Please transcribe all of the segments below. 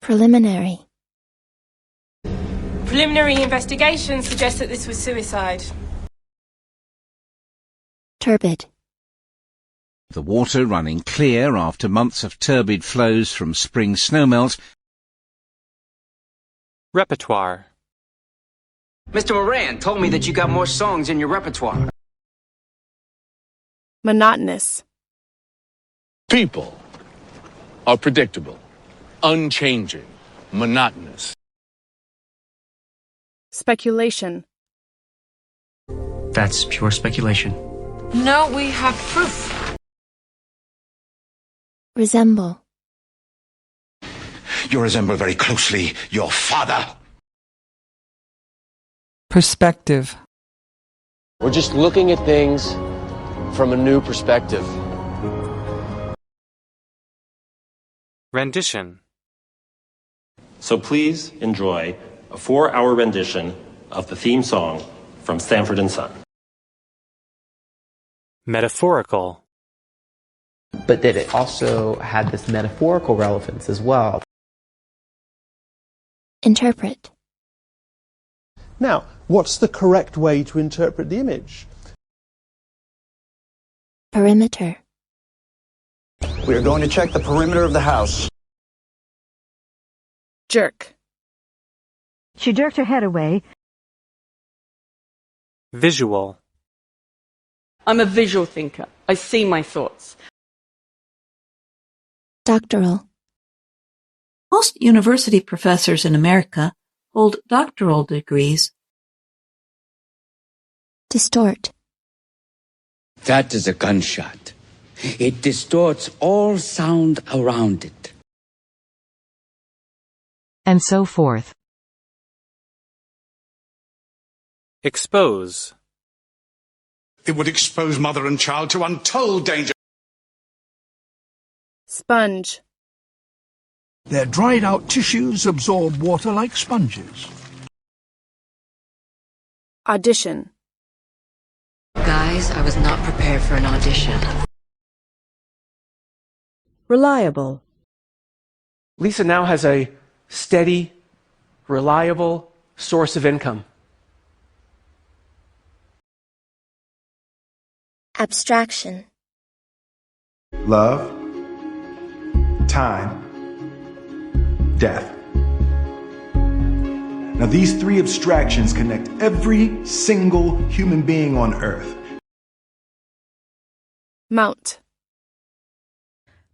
Preliminary. Preliminary investigation suggests that this was suicide. Turbid. The water running clear after months of turbid flows from spring snowmelt. Repertoire. Mr. Moran told me that you got more songs in your repertoire. Monotonous. People are predictable, unchanging, monotonous. Speculation. That's pure speculation. No, we have proof. Resemble. You resemble very closely your father. Perspective. We're just looking at things from a new perspective. Rendition. So please enjoy a 4-hour rendition of the theme song from Sanford and Son. Metaphorical. But that it also had this metaphorical relevance as well. Interpret. Now, what's the correct way to interpret the image? Perimeter. We are going to check the perimeter of the house. Jerk. She jerked her head away. Visual. I'm a visual thinker. I see my thoughts. Doctoral. Most university professors in America hold doctoral degrees. Distort. That is a gunshot. It distorts all sound around it. And so forth. Expose. It would expose mother and child to untold danger. Sponge. Their dried out tissues absorb water like sponges. Audition. Guys, I was not prepared for an audition. Reliable. Lisa now has a steady, reliable source of income. Abstraction. Love, time, death. Now these three abstractions connect every single human being on Earth. Mount.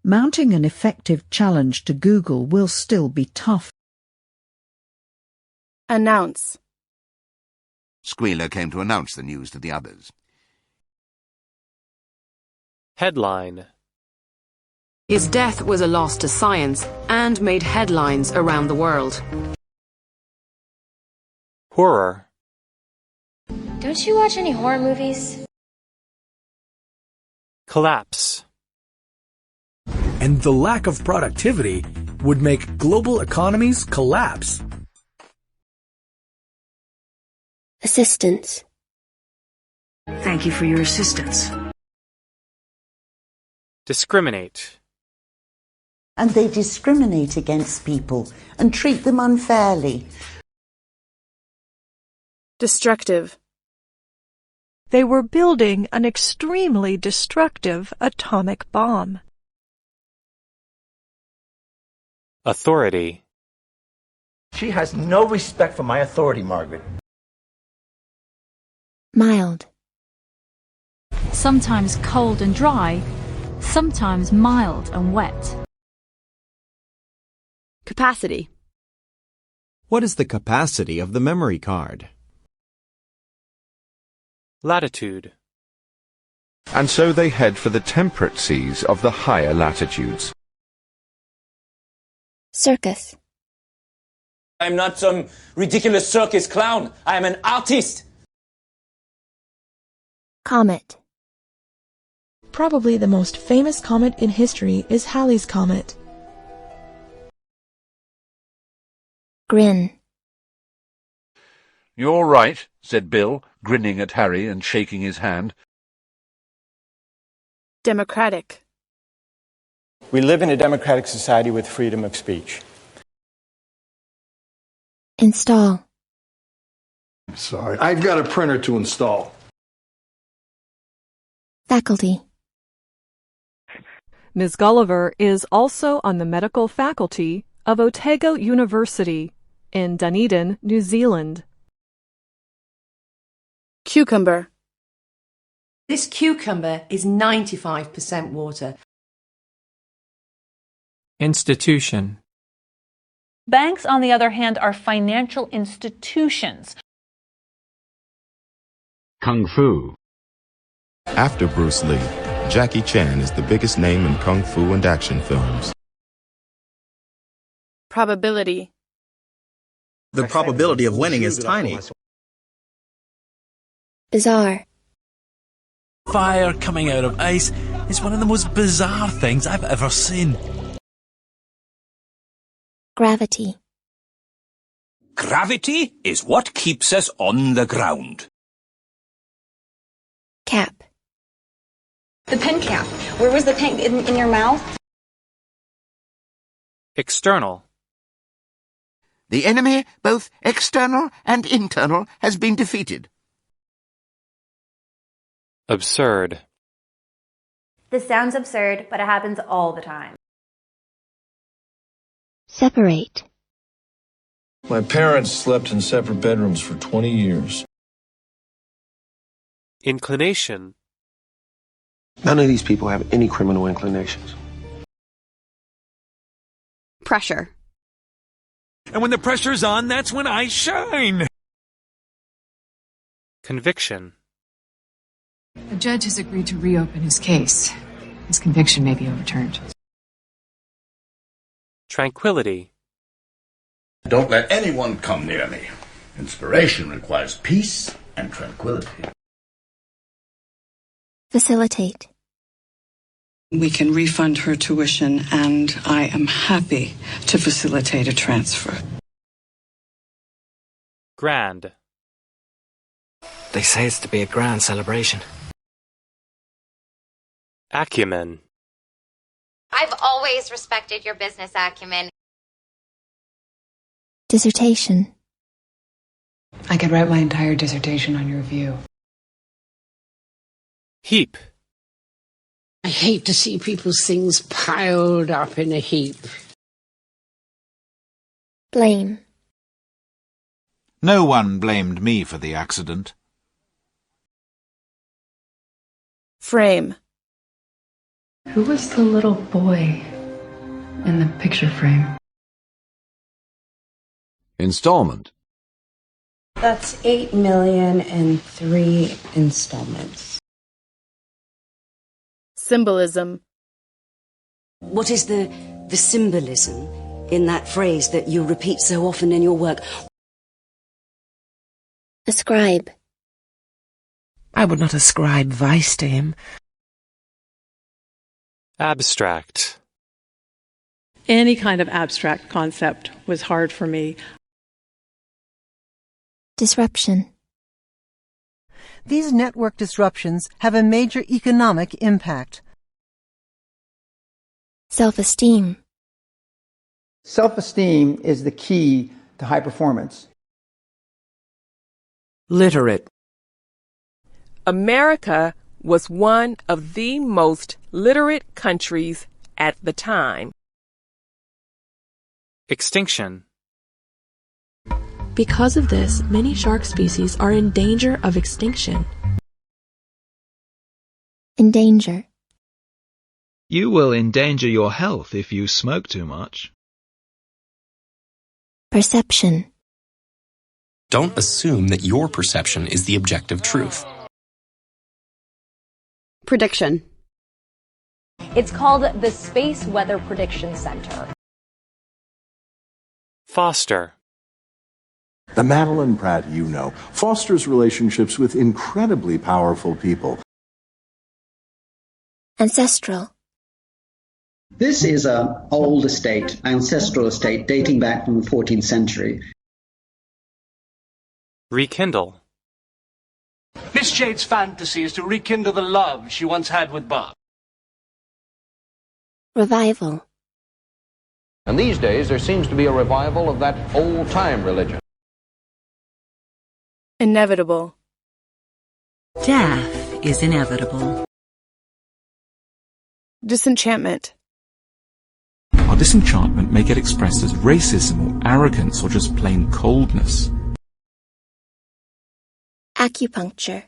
Mounting an effective challenge to Google will still be tough. Announce. Squealer came to announce the news to the others. Headline. His death was a loss to science and made headlines around the world. Horror. Don't you watch any horror movies? Collapse. And the lack of productivity would make global economies collapse. Assistance. Thank you for your assistance. Discriminate. And they discriminate against people and treat them unfairly. Destructive. They were building an extremely destructive atomic bomb. Authority. She has no respect for my authority, Margaret. Mild. Sometimes cold and dry, sometimes mild and wet. Capacity. What is the capacity of the memory card? Latitude. And so they head for the temperate seas of the higher latitudes. Circus. I'm not some ridiculous circus clown. I am an artist. Comet. Probably the most famous comet in history is Halley's Comet. Grin. You're right, said Bill, grinning at Harry and shaking his hand. Democratic. We live in a democratic society with freedom of speech. Install. Sorry, I've got a printer to install. Faculty. Ms. Gulliver is also on the medical faculty of Otago University in Dunedin, New Zealand. Cucumber. This cucumber is 95% water. Institution. Banks, on the other hand, are financial institutions. Kung Fu. After Bruce Lee, Jackie Chan is the biggest name in kung fu and action films. Probability. The probability of winning is tiny. Bizarre. Fire coming out of ice is one of the most bizarre things I've ever seen. Gravity. Gravity is what keeps us on the ground. Cap. The pen cap. Where was the pen? In your mouth? External. The enemy, both external and internal, has been defeated. Absurd. This sounds absurd, but it happens all the time. Separate. My parents slept in separate bedrooms for 20 years. Inclination. None of these people have any criminal inclinations. Pressure. And when the pressure's on, that's when I shine. Conviction. A judge has agreed to reopen his case. His conviction may be overturned. Tranquility. Don't let anyone come near me. Inspiration requires peace and tranquility. Facilitate. We can refund her tuition, and I am happy to facilitate a transfer. Grand. They say it's to be a grand celebration. Acumen. I've always respected your business acumen. Dissertation. I could write my entire dissertation on your view. Heap. I hate to see people's things piled up in a heap. Blame. No one blamed me for the accident. Frame. Who was the little boy in the picture frame? Installment. That's 8 million in 3 installments. Symbolism. What is the symbolism in that phrase that you repeat so often in your work? Ascribe. I would not ascribe vice to him. Abstract. Any kind of abstract concept was hard for me. Disruption. These network disruptions have a major economic impact. Self-esteem. Self-esteem is the key to high performance. Literate. America was one of the most literate countries at the time. Extinction. Because of this, many shark species are in danger of extinction. Endanger. You will endanger your health if you smoke too much. Perception. Don't assume that your perception is the objective truth. Prediction. It's called the Space Weather Prediction Center. Foster. The Madeline Pratt you know fosters relationships with incredibly powerful people. Ancestral. This is an old estate, ancestral estate, dating back from the 14th century. Rekindle. Miss Jade's fantasy is to rekindle the love she once had with Bob. Revival. And these days there seems to be a revival of that old-time religion. Inevitable. Death is inevitable. Disenchantment. Our disenchantment may get expressed as racism or arrogance or just plain coldness. Acupuncture.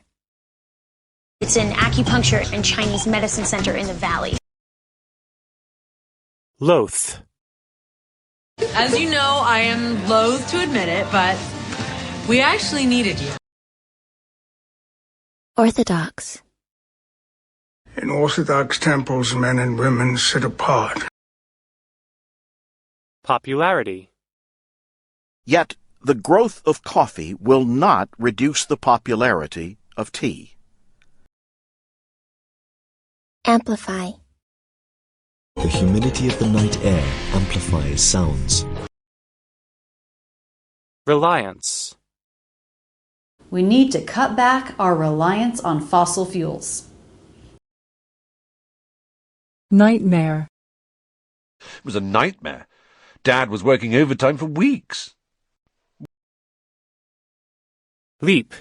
It's an acupuncture and Chinese medicine center in the valley. Loath. As you know, I am loath to admit it, but we actually needed you. Orthodox. In Orthodox temples, men and women sit apart. Popularity. Yet, the growth of coffee will not reduce the popularity of tea. Amplify. The humidity of the night air amplifies sounds. Reliance. We need to cut back our reliance on fossil fuels. Nightmare. It was a nightmare. Dad was working overtime for weeks. Leap.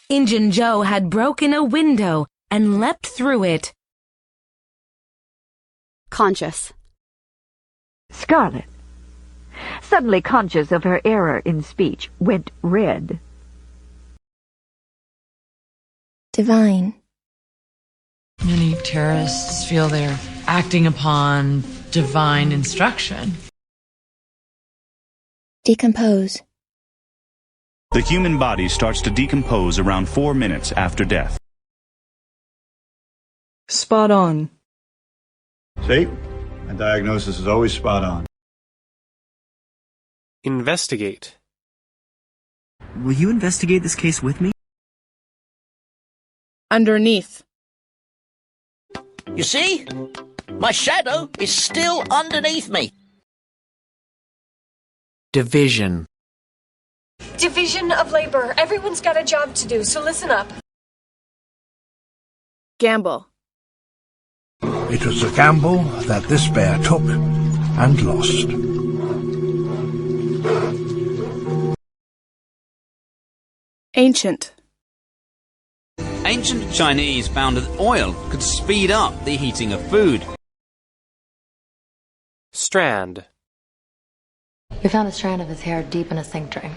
Injun Joe had broken a window and leapt through it. Conscious. Scarlet, suddenly conscious of her error in speech, went red. Divine. Many terrorists feel they're acting upon divine instruction. Decompose. The human body starts to decompose around 4 minutes after death. Spot on. See? My diagnosis is always spot on. Investigate. Will you investigate this case with me? Underneath. You see? My shadow is still underneath me. Division. Division of labor. Everyone's got a job to do, so listen up. Gamble. It was a gamble that this bear took and lost. Ancient. Ancient Chinese found that oil could speed up the heating of food. Strand. We found a strand of his hair deep in a sink drain.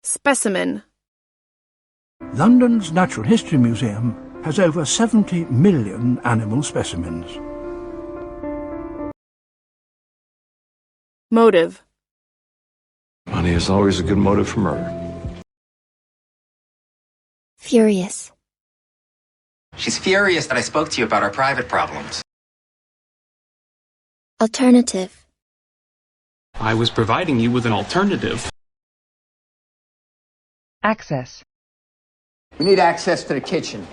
Specimen. London's Natural History Museum has over 70 million animal specimens. Motive. Money is always a good motive for murder. Furious. She's furious that I spoke to you about our private problems. Alternative. I was providing you with an alternative. Access. We need access to the kitchen.